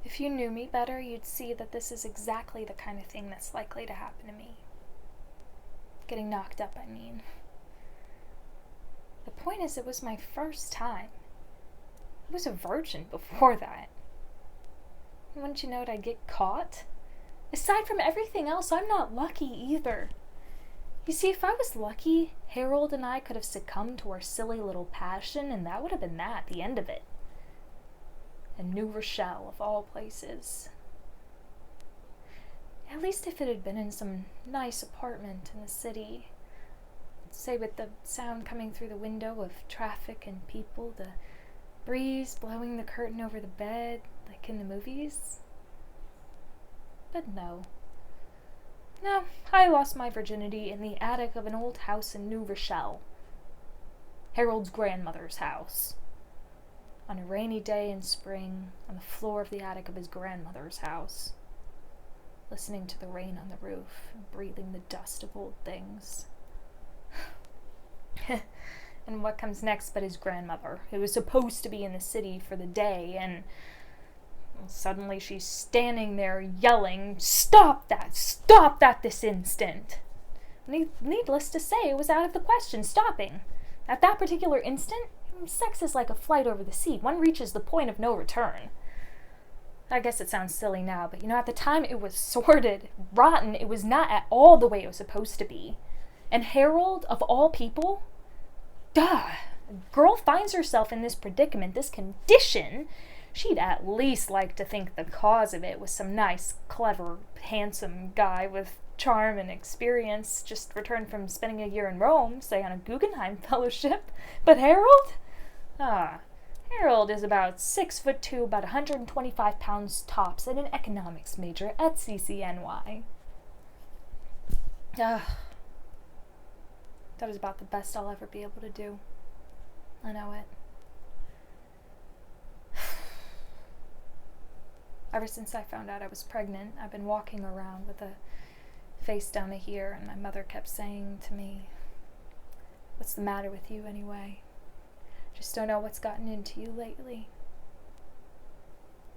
If you knew me better, you'd see that this is exactly the kind of thing that's likely to happen to me. Getting knocked up, I mean. The point is, it was my first time. I was a virgin before that. Wouldn't you know it, I'd get caught? Aside from everything else, I'm not lucky either. You see, if I was lucky, Harold and I could have succumbed to our silly little passion, and that would have been that, the end of it. And New Rochelle, of all places. At least if it had been in some nice apartment in the city. Say with the sound coming through the window of traffic and people, the breeze blowing the curtain over the bed, like in the movies. But no. No, I lost my virginity in the attic of an old house in New Rochelle. Harold's grandmother's house. On a rainy day in spring, on the floor of the attic of his grandmother's house. Listening to the rain on the roof, and breathing the dust of old things. And what comes next but his grandmother, who was supposed to be in the city for the day, and suddenly she's standing there yelling, "Stop that this instant!" Needless to say, it was out of the question stopping. At that particular instant, sex is like a flight over the sea. One reaches the point of no return. I guess it sounds silly now, but at the time it was sordid, rotten. It was not at all the way it was supposed to be. And Harold, of all people, a girl finds herself in this predicament, this condition. She'd at least like to think the cause of it was some nice, clever, handsome guy with charm and experience, just returned from spending a year in Rome, say on a Guggenheim fellowship. But Harold? Harold is about 6'2", about 125 pounds tops, and an economics major at CCNY. That is about the best I'll ever be able to do. I know it. Ever since I found out I was pregnant, I've been walking around with a face down to here, and my mother kept saying to me, "What's the matter with you anyway? Just don't know what's gotten into you lately."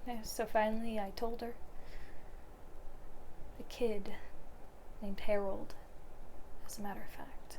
Yeah, so finally I told her. A kid named Harold, as a matter of fact.